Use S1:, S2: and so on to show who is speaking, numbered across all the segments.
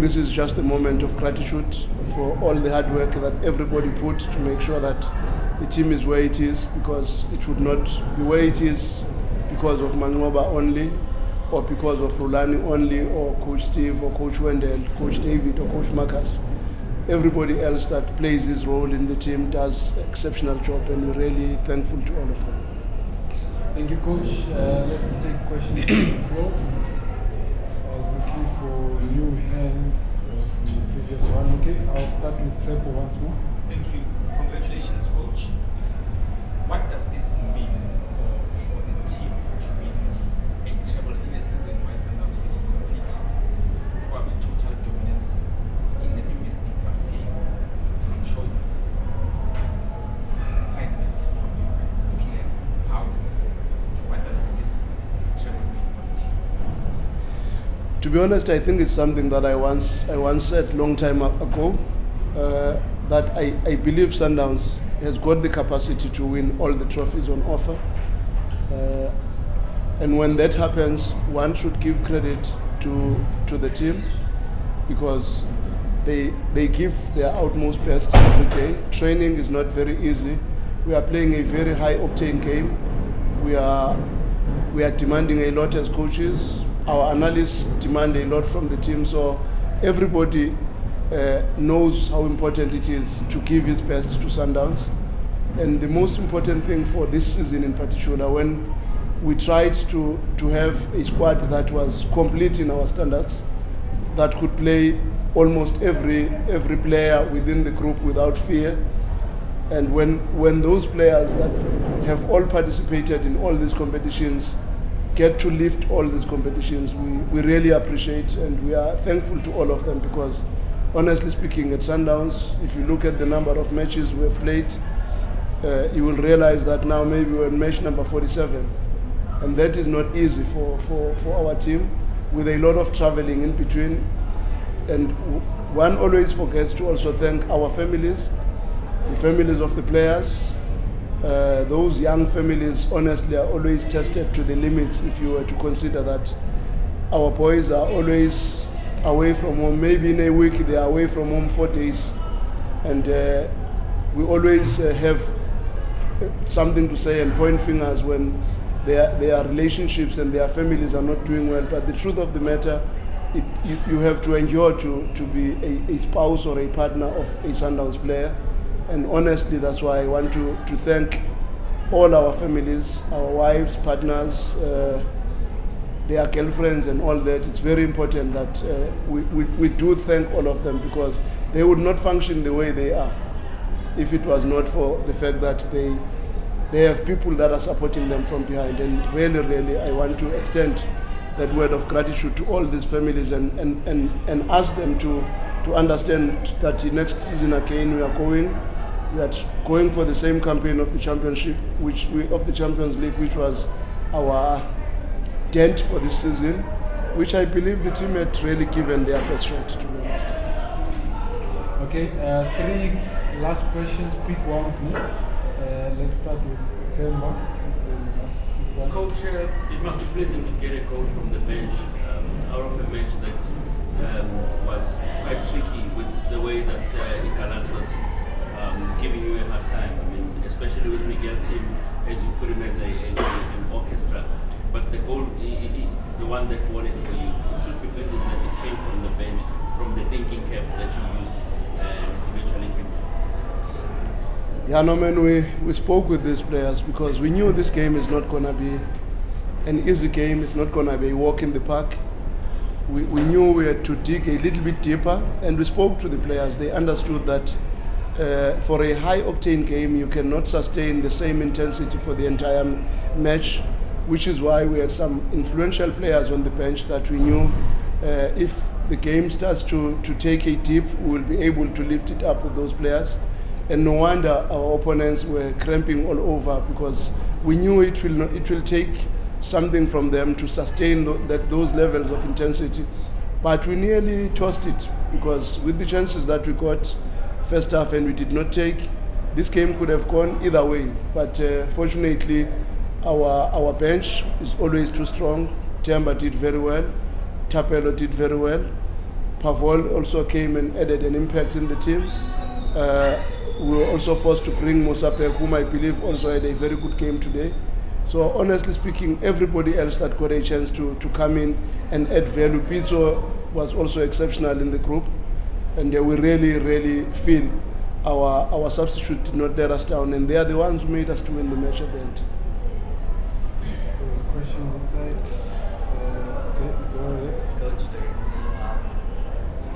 S1: This is just a moment of gratitude for all the hard work that everybody put to make sure that the team is where it is, because it would not be where it is because of Manqoba only, or because of Rulani only, or Coach Steve, or Coach Wendell, Coach David, or Coach Marcus. Everybody else that plays his role in the team does an exceptional job, and we're really thankful to all of them.
S2: Thank you, Coach. Let's take questions from the floor. I was looking for new hands from the previous one. Okay, I'll start with Tsepo once more.
S3: Thank you. Congratulations, Coach. What does this mean for the team to win a treble in a season where Sundowns were incomplete, probably total dominance in the domestic campaign? I'm sure it's excitement from you guys looking at how this season went. What does this treble mean for the team?
S1: To be honest, I think it's something that I once said long time ago, that I believe Sundowns has got the capacity to win all the trophies on offer. And when that happens, one should give credit to the team, because they give their utmost best every day. Training is not very easy. We are playing a very high octane game. We are demanding a lot as coaches. Our analysts demand a lot from the team, so everybody knows how important it is to give his best to Sundowns. And the most important thing for this season in particular, when we tried to have a squad that was complete in our standards, that could play almost every player within the group without fear. And when those players that have all participated in all these competitions get to lift all these competitions, we really appreciate, and we are thankful to all of them, because honestly speaking, at Sundowns, if you look at the number of matches we have played, you will realize that now maybe we're in match number 47, and that is not easy for our team, with a lot of traveling in between. And one always forgets to also thank our families, the families of the players. Those young families honestly are always tested to the limits, if you were to consider that our boys are always away from home. Maybe in a week they are away from home 4 days, and we always have something to say and point fingers when their relationships and their families are not doing well. But the truth of the matter, you have to endure to be a spouse or a partner of a Sundowns player. And honestly, that's why I want to thank all our families, our wives, partners, their girlfriends and all that. It's very important that we do thank all of them, because they would not function the way they are if it was not for the fact that they have people that are supporting them from behind. And really, I want to extend that word of gratitude to all these families, and ask them to understand that the next season again we are going for the same campaign of the championship, of the Champions League, which was our dent for this season, which I believe the team had really given their best shot, to be honest.
S2: Okay, 3 last questions, quick ones now. Let's start with Temba, since there's a last quick one.
S4: Coach, it must be pleasing to get a goal from the bench out of a match that was quite tricky, with the way that Ikalant was giving you a hard time. I mean, especially with Miguel team, as you put him as an orchestra. But the goal, the one that won it for you, it should be pleasing that it came from the bench, from the thinking cap that you used, and eventually came to.
S1: Yeah, no, man, we spoke with these players, because we knew this game is not going to be an easy game. It's not going to be a walk in the park. We knew we had to dig a little bit deeper, and we spoke to the players. They understood that for a high octane game, you cannot sustain the same intensity for the entire match, which is why we had some influential players on the bench that we knew if the game starts to take a dip, we will be able to lift it up with those players. And no wonder our opponents were cramping all over, because we knew it will take something from them to sustain those levels of intensity. But we nearly tossed it, because with the chances that we got first half and we did not take, this game could have gone either way. But fortunately, our bench is always too strong. Temba did very well. Tapelo did very well. Pavol also came and added an impact in the team. We were also forced to bring Mosapek, whom I believe also had a very good game today. So honestly speaking, everybody else that got a chance to come in and add value. Pizzo was also exceptional in the group, and we really feel our substitute did not let us down, and they are the ones who made us to win the match at the end.
S2: There was a question this side. Okay, go ahead.
S5: Coach Lorenzo,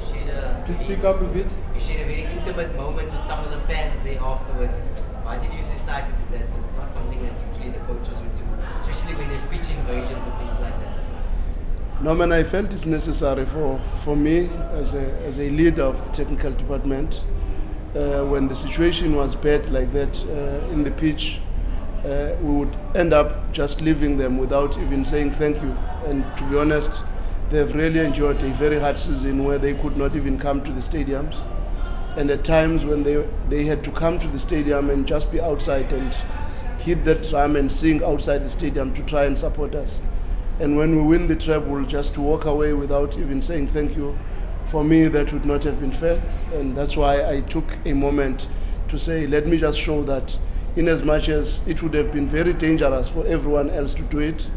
S5: you shared a
S2: Please speak up a bit.
S5: You shared a very intimate moment with some of the fans there afterwards. Why did you decide to do that? Because it's not something that usually the coaches would do, especially when there's pitch invasions and things like that.
S1: No, man, I felt it's necessary for me as a leader of the technical department. When the situation was bad like that in the pitch, we would end up just leaving them without even saying thank you. And to be honest, they've really enjoyed a very hard season where they could not even come to the stadiums. And at times when they had to come to the stadium and just be outside and hit that drum and sing outside the stadium to try and support us. And when we win the treble, just to walk away without even saying thank you, for me that would not have been fair. And that's why I took a moment to say, let me just show that in as much as it would have been very dangerous for everyone else to do it,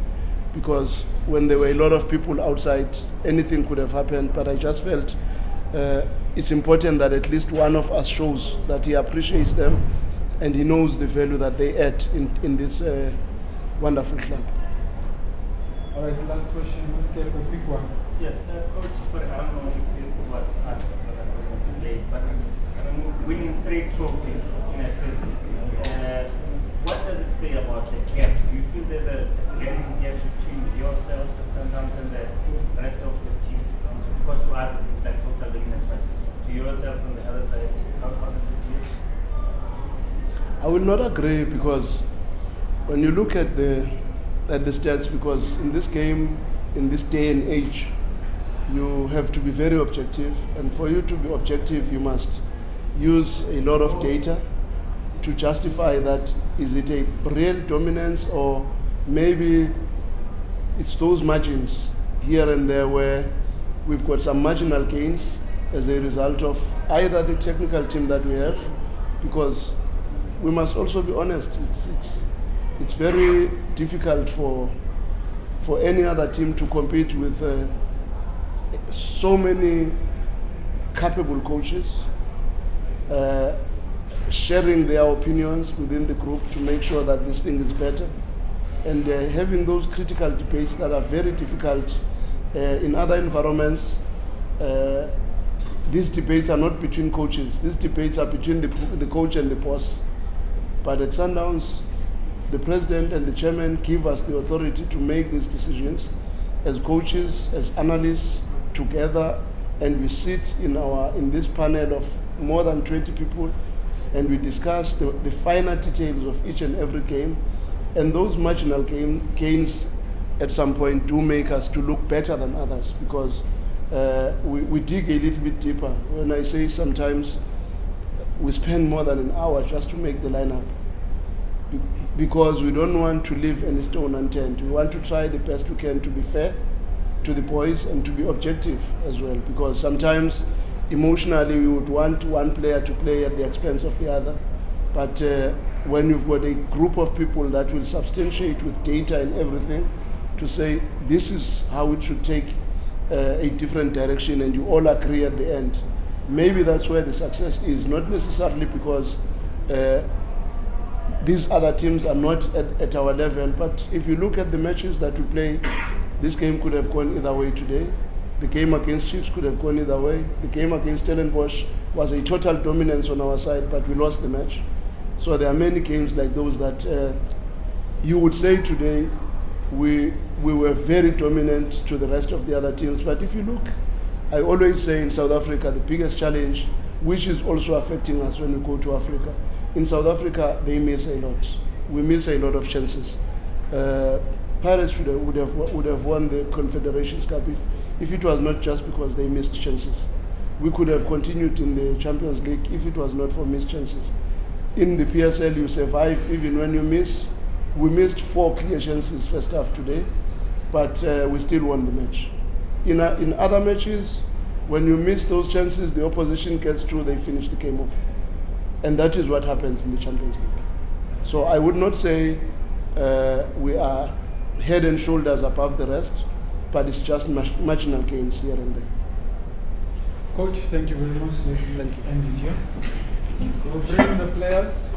S1: because when there were a lot of people outside, anything could have happened. But I just felt it's important that at least one of us shows that he appreciates them and he knows the value that they add in this wonderful club.
S2: All right, last question. Let's get a quick one.
S6: Yes, Coach, sorry, I don't know if this was asked because I wasn't late, but winning 3 trophies in a season, what does it say about the gap? Do you feel there's a glaring gap between yourselves, the Sundowns, and the rest of the team? Because to us it looks like total dominance, but to yourself on the other side, how does it feel?
S1: I will not agree, because when you look at the stats, because in this game, in this day and age, you have to be very objective, and for you to be objective, you must use a lot of data to justify that. Is it a real dominance, or maybe it's those margins here and there where we've got some marginal gains as a result of either the technical team that we have, because we must also be honest, it's very difficult for any other team to compete with so many capable coaches sharing their opinions within the group to make sure that this thing is better, and having those critical debates that are very difficult in other environments. These debates are not between coaches. These debates are between the coach and the boss. But at Sundowns, the president and the chairman give us the authority to make these decisions as coaches, as analysts together, and we sit in this panel of more than 20 people, and we discuss the finer details of each and every game. And those marginal gains at some point do make us to look better than others, because we dig a little bit deeper. When I say sometimes we spend more than an hour just to make the lineup, because we don't want to leave any stone unturned. We want to try the best we can to be fair to the boys and to be objective as well, because sometimes emotionally we would want one player to play at the expense of the other. But when you've got a group of people that will substantiate with data and everything to say this is how it should take a different direction, and you all agree at the end, maybe that's where the success is, not necessarily because these other teams are not at our level. But if you look at the matches that we play, this game could have gone either way today. The game against Chiefs could have gone either way. The game against Stellenbosch was a total dominance on our side, but we lost the match. So there are many games like those that you would say today we were very dominant to the rest of the other teams. But if you look, I always say in South Africa, the biggest challenge, which is also affecting us when we go to Africa, in South Africa, they miss a lot. We miss a lot of chances. Pirates would have won the Confederations Cup if it was not just because they missed chances. We could have continued in the Champions League if it was not for missed chances. In the PSL, you survive even when you miss. We missed 4 clear chances first half today, but we still won the match. In other matches, when you miss those chances, the opposition gets through, they finish the game off. And that is what happens in the Champions League. So I would not say we are head and shoulders above the rest, but it's just marginal gains here and there.
S2: Coach, thank you very much. Let's
S1: Thank you.
S2: end it here. We'll bring the players.